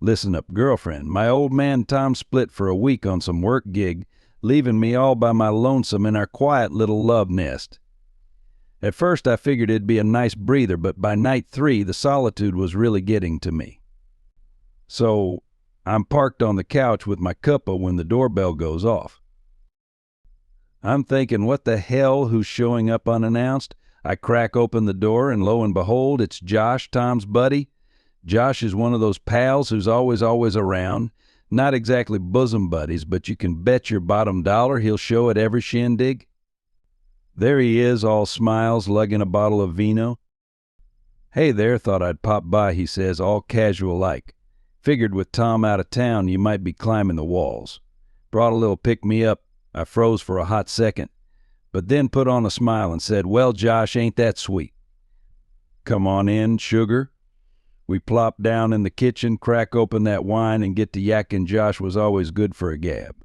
Listen up, girlfriend. My old man Tom split for a week on some work gig, leaving me all by my lonesome in our quiet little love nest. At first I figured it'd be a nice breather, but by night 3, the solitude was really getting to me. So I'm parked on the couch with my cuppa when the doorbell goes off. I'm thinking, what the hell, who's showing up unannounced? I crack open the door, and lo and behold, it's Josh, Tom's buddy. Josh is one of those pals who's always around. Not exactly bosom buddies, but you can bet your bottom dollar he'll show at every shindig. There he is, all smiles, lugging a bottle of vino. "Hey there, thought I'd pop by," he says, all casual-like. "Figured with Tom out of town, you might be climbing the walls. Brought a little pick-me-up." I froze for a hot second, but then put on a smile and said, "Well, Josh, ain't that sweet? Come on in, sugar." We plop down in the kitchen, crack open that wine, and get to yakking. Josh was always good for a gab.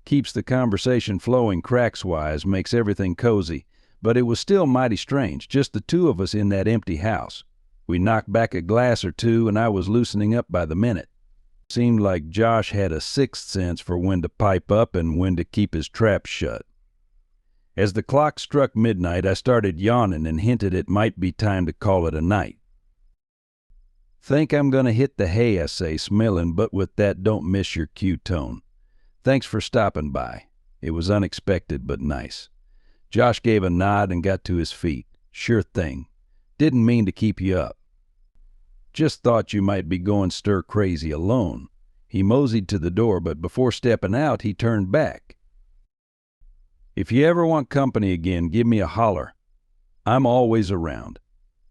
Keeps the conversation flowing cracks-wise, makes everything cozy, but it was still mighty strange, just the two of us in that empty house. We knocked back a glass or two, and I was loosening up by the minute. Seemed like Josh had a sixth sense for when to pipe up and when to keep his trap shut. As the clock struck midnight, I started yawning and hinted it might be time to call it a night. "Think I'm gonna hit the hay," I say, smiling, but with that don't miss your cue tone. "Thanks for stopping by." It was unexpected but nice. Josh gave a nod and got to his feet. "Sure thing. Didn't mean to keep you up. Just thought you might be going stir crazy alone." He moseyed to the door, but before stepping out, he turned back. "If you ever want company again, give me a holler. I'm always around."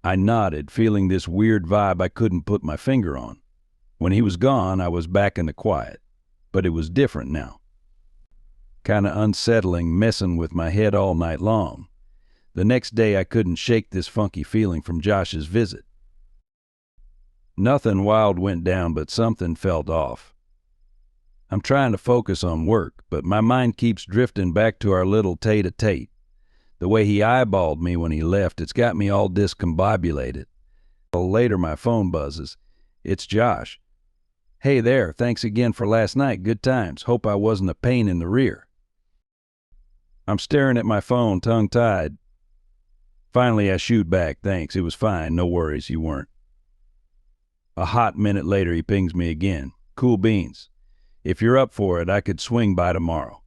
I nodded, feeling this weird vibe I couldn't put my finger on. When he was gone, I was back in the quiet. But it was different now. Kinda unsettling, messing with my head all night long. The next day I couldn't shake this funky feeling from Josh's visit. Nothing wild went down, but something felt off. I'm trying to focus on work, but my mind keeps drifting back to our little tete-a-tete. The way he eyeballed me when he left, it's got me all discombobulated. Later my phone buzzes. It's Josh. "Hey there, thanks again for last night. Good times. Hope I wasn't a pain in the rear." I'm staring at my phone, tongue-tied. Finally I shoot back, "Thanks, it was fine. No worries, you weren't." A hot minute later he pings me again. "Cool beans. If you're up for it, I could swing by tomorrow.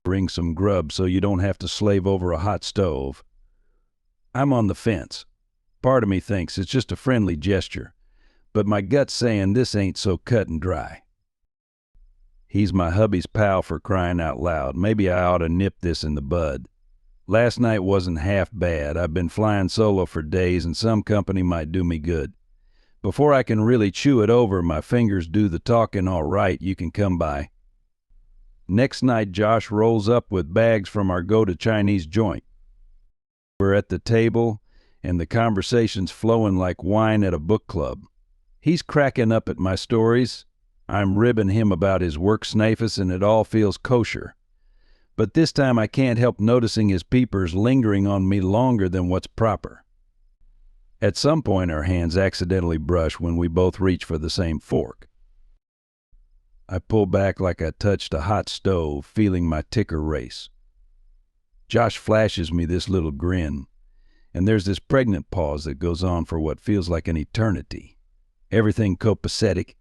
Bring some grub so you don't have to slave over a hot stove." I'm on the fence. Part of me thinks it's just a friendly gesture, but my gut's saying this ain't so cut and dry. He's my hubby's pal, for crying out loud. Maybe I ought to nip this in the bud. Last night wasn't half bad. I've been flying solo for days, and some company might do me good. Before I can really chew it over, my fingers do the talking. "All right, you can come by." Next night, Josh rolls up with bags from our go-to Chinese joint. We're at the table, and the conversation's flowing like wine at a book club. He's cracking up at my stories. I'm ribbing him about his work snafus, and it all feels kosher. But this time I can't help noticing his peepers lingering on me longer than what's proper. At some point our hands accidentally brush when we both reach for the same fork. I pull back like I touched a hot stove, feeling my ticker race. Josh flashes me this little grin, and there's this pregnant pause that goes on for what feels like an eternity. Everything copacetic.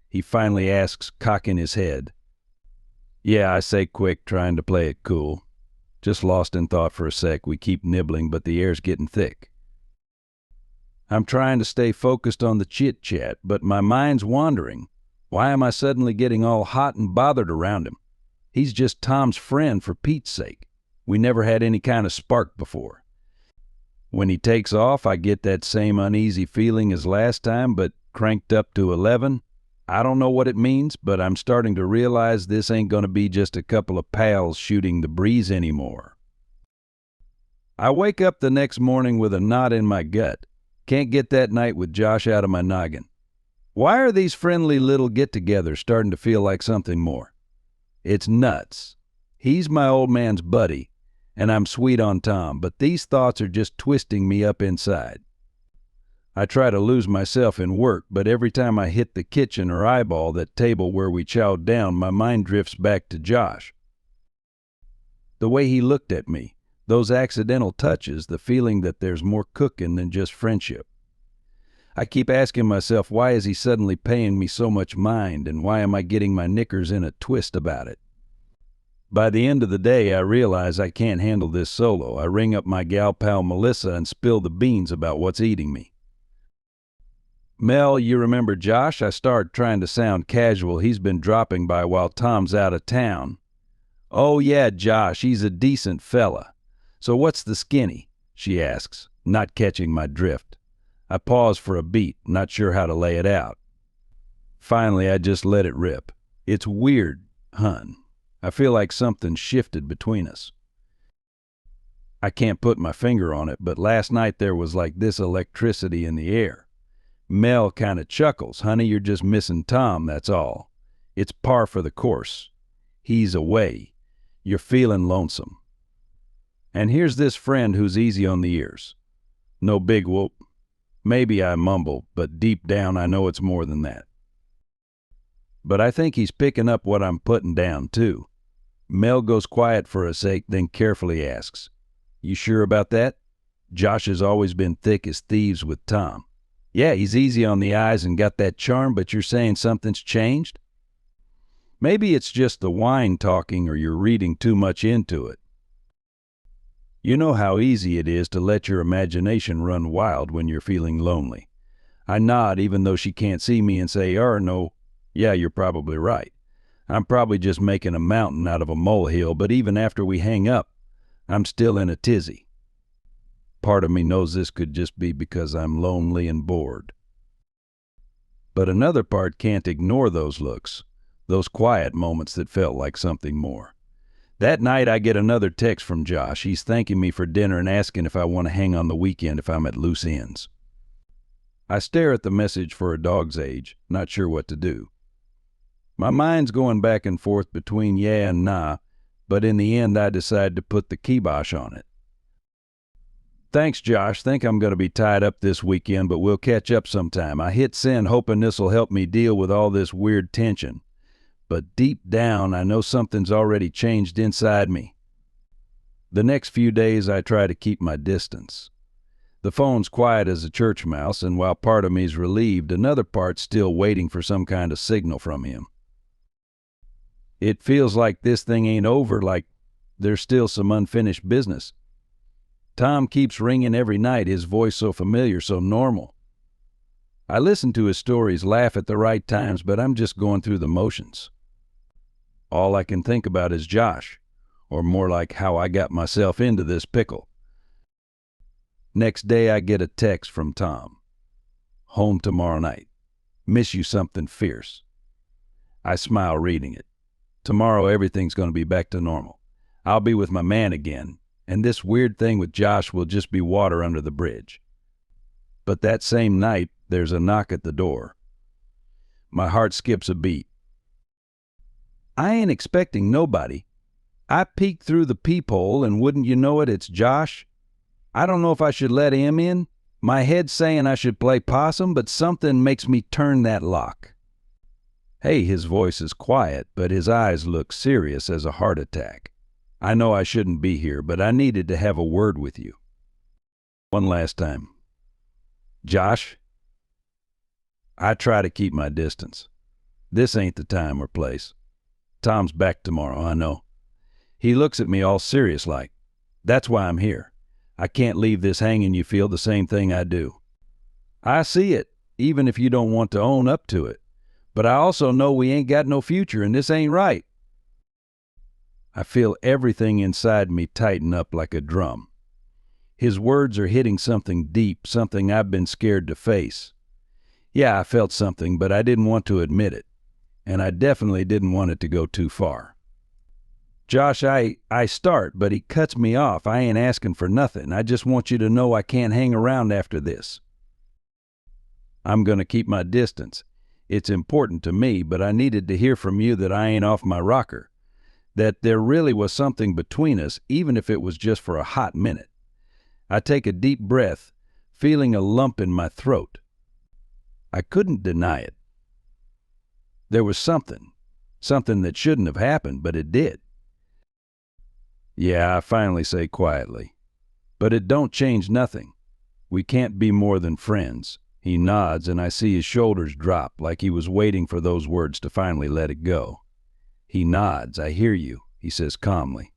He finally asks, cocking his head. "Yeah," I say quick, trying to play it cool. Just lost in thought for a sec. We keep nibbling, but the air's getting thick. I'm trying to stay focused on the chit-chat, but my mind's wandering. Why am I suddenly getting all hot and bothered around him? He's just Tom's friend, for Pete's sake. We never had any kind of spark before. When he takes off, I get that same uneasy feeling as last time, but cranked up to 11. I don't know what it means, but I'm starting to realize this ain't gonna be just a couple of pals shooting the breeze anymore. I wake up the next morning with a knot in my gut. Can't get that night with Josh out of my noggin. Why are these friendly little get-togethers starting to feel like something more? It's nuts. He's my old man's buddy, and I'm sweet on Tom, but these thoughts are just twisting me up inside. I try to lose myself in work, but every time I hit the kitchen or eyeball that table where we chowed down, my mind drifts back to Josh. The way he looked at me, those accidental touches, the feeling that there's more cooking than just friendship. I keep asking myself, why is he suddenly paying me so much mind, and why am I getting my knickers in a twist about it? By the end of the day, I realize I can't handle this solo. I ring up my gal pal Melissa and spill the beans about what's eating me. Mel, you remember Josh? I start trying to sound casual. He's been dropping by while Tom's out of town. Oh yeah, Josh, he's a decent fella. So what's the skinny? She asks, not catching my drift. I pause for a beat, not sure how to lay it out. Finally, I just let it rip. It's weird, hun. I feel like something shifted between us. I can't put my finger on it, but last night there was like this electricity in the air. Mel kind of chuckles. Honey, you're just missing Tom, that's all. It's par for the course. He's away. You're feeling lonesome. And here's this friend who's easy on the ears. No big whoop. Maybe I mumble, but deep down I know it's more than that. But I think he's picking up what I'm putting down, too. Mel goes quiet for a sec, then carefully asks, "You sure about that? Josh has always been thick as thieves with Tom." "Yeah, he's easy on the eyes and got that charm, but you're saying something's changed?" "Maybe it's just the wine talking, or you're reading too much into it. You know how easy it is to let your imagination run wild when you're feeling lonely." I nod, even though she can't see me, and say, no, yeah, you're probably right. I'm probably just making a mountain out of a molehill, but even after we hang up, I'm still in a tizzy. Part of me knows this could just be because I'm lonely and bored. But another part can't ignore those looks, those quiet moments that felt like something more. That night I get another text from Josh. He's thanking me for dinner and asking if I want to hang on the weekend if I'm at loose ends. I stare at the message for a dog's age, not sure what to do. My mind's going back and forth between yeah and nah, but in the end I decide to put the kibosh on it. "Thanks, Josh. Think I'm going to be tied up this weekend, but we'll catch up sometime." I hit send hoping this'll help me deal with all this weird tension. But deep down, I know something's already changed inside me. The next few days, I try to keep my distance. The phone's quiet as a church mouse, and while part of me's relieved, another part's still waiting for some kind of signal from him. It feels like this thing ain't over, like there's still some unfinished business. Tom keeps ringing every night, his voice so familiar, so normal. I listen to his stories, laugh at the right times, but I'm just going through the motions. All I can think about is Josh, or more like how I got myself into this pickle. Next day I get a text from Tom. "Home tomorrow night. Miss you something fierce." I smile reading it. Tomorrow everything's going to be back to normal. I'll be with my man again, and this weird thing with Josh will just be water under the bridge. But that same night, there's a knock at the door. My heart skips a beat. I ain't expecting nobody. I peeked through the peephole, and wouldn't you know it, it's Josh. I don't know if I should let him in. My head's saying I should play possum, but something makes me turn that lock. "Hey," his voice is quiet, but his eyes look serious as a heart attack. "I know I shouldn't be here, but I needed to have a word with you. One last time." "Josh?" I try to keep my distance. This ain't the time or place. Tom's back tomorrow, I know. He looks at me all serious like. "That's why I'm here. I can't leave this hanging. You feel the same thing I do." "I see it, even if you don't want to own up to it. But I also know we ain't got no future, and this ain't right." I feel everything inside me tighten up like a drum. His words are hitting something deep, something I've been scared to face. Yeah, I felt something, but I didn't want to admit it. And I definitely didn't want it to go too far. "Josh, I start, but he cuts me off. I ain't asking for nothing. I just want you to know I can't hang around after this. I'm going to keep my distance. It's important to me, but I needed to hear from you that I ain't off my rocker, that there really was something between us, even if it was just for a hot minute." I take a deep breath, feeling a lump in my throat. I couldn't deny it. There was something that shouldn't have happened, but it did. Yeah, I finally say quietly. But it don't change nothing. We can't be more than friends. He nods, and I see his shoulders drop like he was waiting for those words to finally let it go. He nods. I hear you, he says calmly.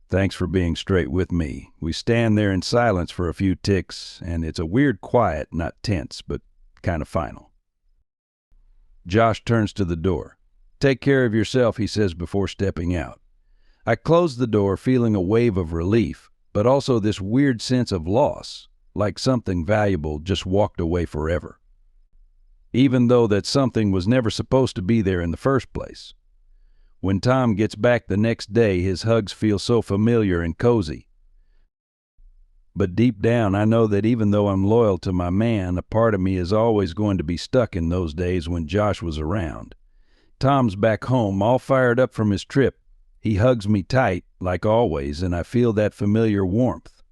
Thanks for being straight with me. We stand there in silence for a few ticks, and it's a weird quiet, not tense, but kind of final. Josh turns to the door. Take care of yourself, he says before stepping out. I close the door, feeling a wave of relief, but also this weird sense of loss, like something valuable just walked away forever. Even though that something was never supposed to be there in the first place. When Tom gets back the next day, his hugs feel so familiar and cozy. But deep down, I know that even though I'm loyal to my man, a part of me is always going to be stuck in those days when Josh was around. Tom's back home, all fired up from his trip. He hugs me tight, like always, and I feel that familiar warmth.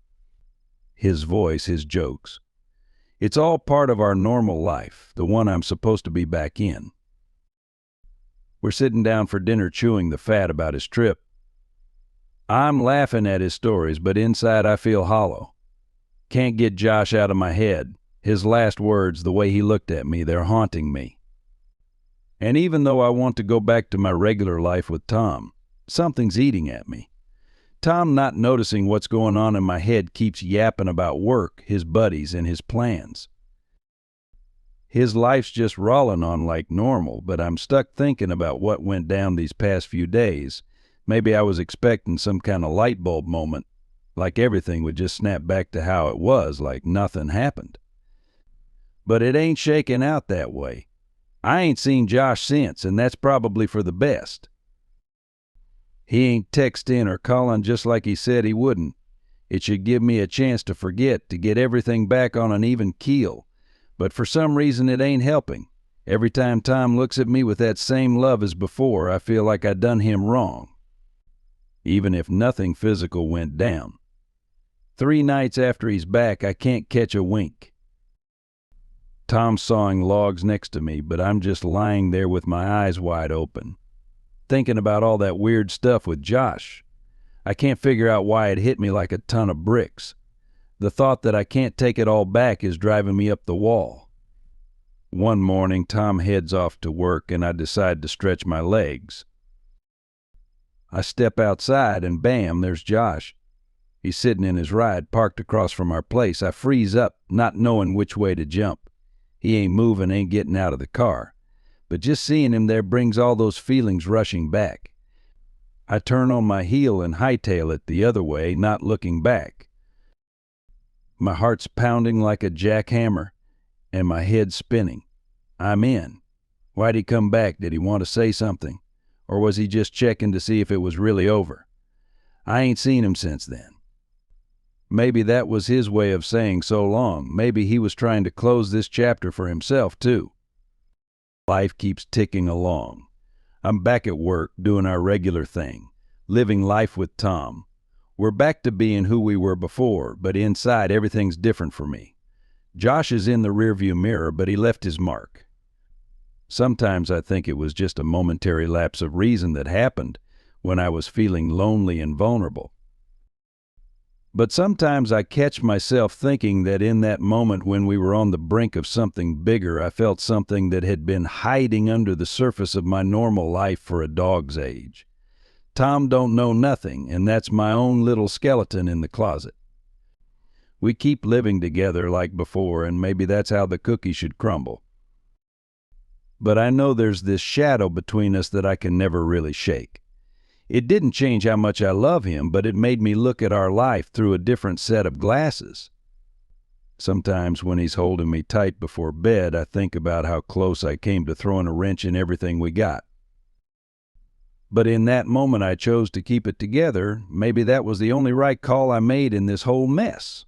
His voice, his jokes. It's all part of our normal life, the one I'm supposed to be back in. We're sitting down for dinner chewing the fat about his trip. I'm laughing at his stories, but inside I feel hollow. Can't get Josh out of my head. His last words, the way he looked at me, they're haunting me. And even though I want to go back to my regular life with Tom, something's eating at me. Tom, not noticing what's going on in my head, keeps yapping about work, his buddies, and his plans. His life's just rolling on like normal, but I'm stuck thinking about what went down these past few days. Maybe I was expecting some kind of light bulb moment, like everything would just snap back to how it was, like nothing happened. But it ain't shaking out that way. I ain't seen Josh since, and that's probably for the best. He ain't texting or calling just like he said he wouldn't. It should give me a chance to forget, to get everything back on an even keel. But for some reason it ain't helping. Every time Tom looks at me with that same love as before, I feel like I done him wrong. Even if nothing physical went down. 3 nights after he's back, I can't catch a wink. Tom's sawing logs next to me, but I'm just lying there with my eyes wide open, thinking about all that weird stuff with Josh. I can't figure out why it hit me like a ton of bricks. The thought that I can't take it all back is driving me up the wall. One morning, Tom heads off to work, and I decide to stretch my legs. I step outside, and bam, there's Josh. He's sitting in his ride, parked across from our place. I freeze up, not knowing which way to jump. He ain't moving, ain't getting out of the car. But just seeing him there brings all those feelings rushing back. I turn on my heel and hightail it the other way, not looking back. My heart's pounding like a jackhammer, and my head spinning. I'm in. Why'd he come back? Did he want to say something? Or was he just checking to see if it was really over? I ain't seen him since then. Maybe that was his way of saying so long. Maybe he was trying to close this chapter for himself, too. Life keeps ticking along. I'm back at work, doing our regular thing, living life with Tom. We're back to being who we were before, but inside everything's different for me. Josh is in the rearview mirror, but he left his mark. Sometimes I think it was just a momentary lapse of reason that happened when I was feeling lonely and vulnerable. But sometimes I catch myself thinking that in that moment when we were on the brink of something bigger, I felt something that had been hiding under the surface of my normal life for a dog's age. Tom don't know nothing, and that's my own little skeleton in the closet. We keep living together like before, and maybe that's how the cookie should crumble. But I know there's this shadow between us that I can never really shake. It didn't change how much I love him, but it made me look at our life through a different set of glasses. Sometimes when he's holding me tight before bed, I think about how close I came to throwing a wrench in everything we got. But in that moment I chose to keep it together. Maybe that was the only right call I made in this whole mess.